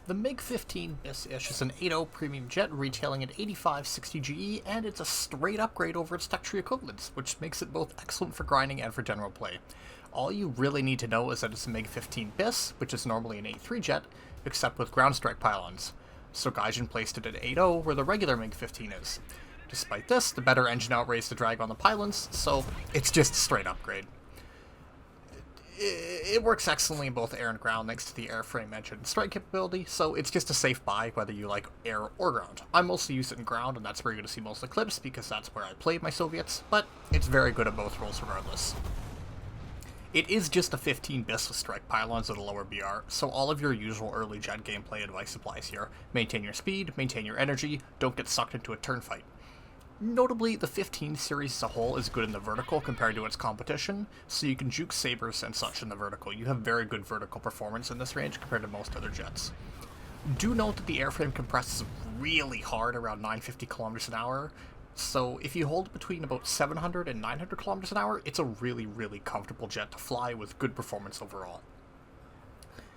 The MiG-15bis is an 8.0 premium jet retailing at 8560 GE, and it's a straight upgrade over its tech tree equivalents, which makes it both excellent for grinding and for general play. All you really need to know is that it's a MiG-15bis, which is normally an 8.3 jet, except with ground strike pylons. So Gaijin placed it at 8.0 where the regular MiG-15 is. Despite this, the better engine outraised the drag on the pylons, so it's just a straight upgrade. It works excellently in both air and ground thanks to the airframe engine strike capability, so it's just a safe buy whether you like air or ground. I mostly use it in ground, and that's where you're going to see most of the clips because that's where I played my Soviets, but it's very good at both roles regardless. It is just a 15bis with strike pylons at a lower BR, so all of your usual early jet gameplay advice applies here. Maintain your speed, maintain your energy, don't get sucked into a turn fight. Notably, the 15 series as a whole is good in the vertical compared to its competition, so you can juke sabers and such in the vertical. You have very good vertical performance in this range compared to most other jets. Do note that the airframe compresses really hard around 950 kilometers an hour, so if you hold between about 700 and 900 kilometers an hour, it's a really comfortable jet to fly with good performance overall.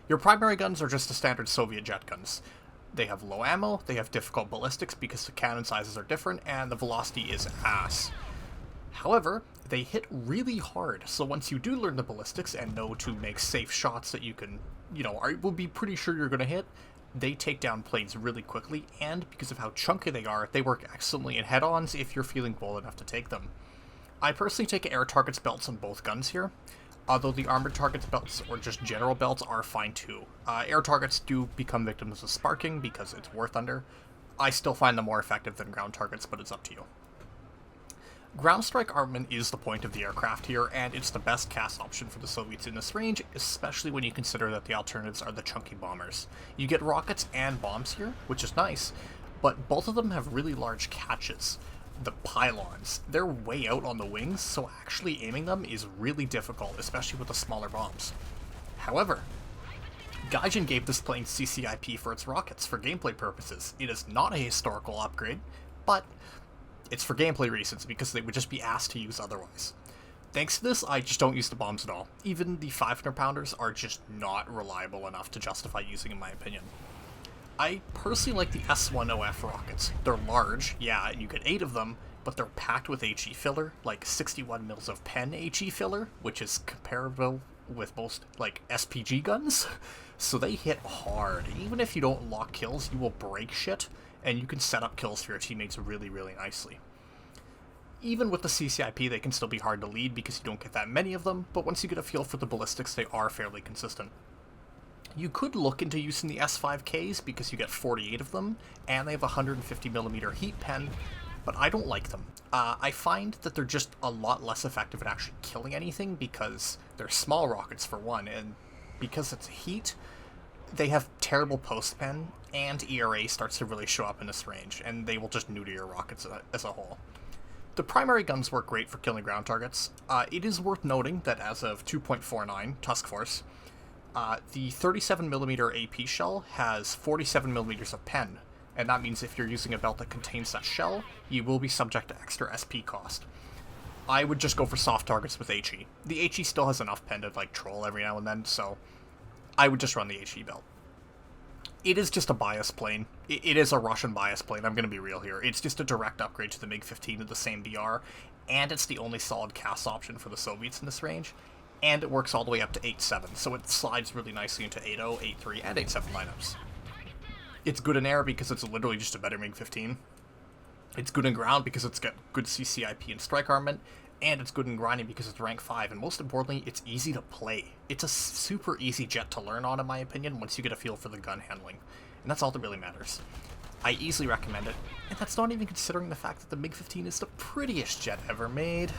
Your primary guns are just the standard Soviet jet guns. They have low ammo, they have difficult ballistics because the cannon sizes are different, and the velocity is ass. However, they hit really hard, so once you do learn the ballistics and know to make safe shots that you can, will be pretty sure you're going to hit, they take down planes really quickly, and because of how chunky they are, they work excellently in head-ons if you're feeling bold enough to take them. I personally take air targets belts on both guns here, although the armored targets belts or just general belts are fine too. Air targets do become victims of sparking because it's war thunder. I still find them more effective than ground targets, but it's up to you. Ground strike armament is the point of the aircraft here, and it's the best cast option for the Soviets in this range, especially when you consider that the alternatives are the chunky bombers. You get rockets and bombs here, which is nice, but both of them have really large catches. The pylons, they're way out on the wings, so actually aiming them is really difficult, especially with the smaller bombs. However, Gaijin gave this plane CCIP for its rockets for gameplay purposes. It is not a historical upgrade, but it's for gameplay reasons because they would just be asked to use otherwise. Thanks to this, I just don't use the bombs at all. Even the 500 pounders are just not reliable enough to justify using in my opinion. I personally like the S10F rockets. They're large, yeah, and you get 8 of them, but they're packed with HE filler, like 61 mils of pen HE filler, which is comparable with most, SPG guns. So they hit hard. Even if you don't lock kills, you will break shit, and you can set up kills for your teammates really nicely. Even with the CCIP, they can still be hard to lead because you don't get that many of them, but once you get a feel for the ballistics, they are fairly consistent. You could look into using the S5Ks because you get 48 of them, and they have a 150mm heat pen, but I don't like them. I find that they're just a lot less effective at actually killing anything because they're small rockets for one, and because it's heat, they have terrible post-pen, and ERA starts to really show up in this range, and they will just neuter your rockets as a whole. The primary guns work great for killing ground targets. It is worth noting that as of 2.49, Tusk Force, the 37mm AP shell has 47mm of pen, and that means if you're using a belt that contains that shell, you will be subject to extra SP cost. I would just go for soft targets with HE. The HE still has enough pen to troll every now and then, so I would just run the HE belt. It is just a bias plane. It is a Russian bias plane, I'm going to be real here. It's just a direct upgrade to the MiG-15 at the same BR, and it's the only solid cast option for the Soviets in this range. And it works all the way up to 8.7, so it slides really nicely into 8.0, 8.3, and 8.7 lineups. It's good in air because it's literally just a better MiG-15. It's good in ground because it's got good CCIP and strike armament, and it's good in grinding because it's rank 5, and most importantly, it's easy to play. It's a super easy jet to learn on, in my opinion, once you get a feel for the gun handling, and that's all that really matters. I easily recommend it, and that's not even considering the fact that the MiG-15 is the prettiest jet ever made.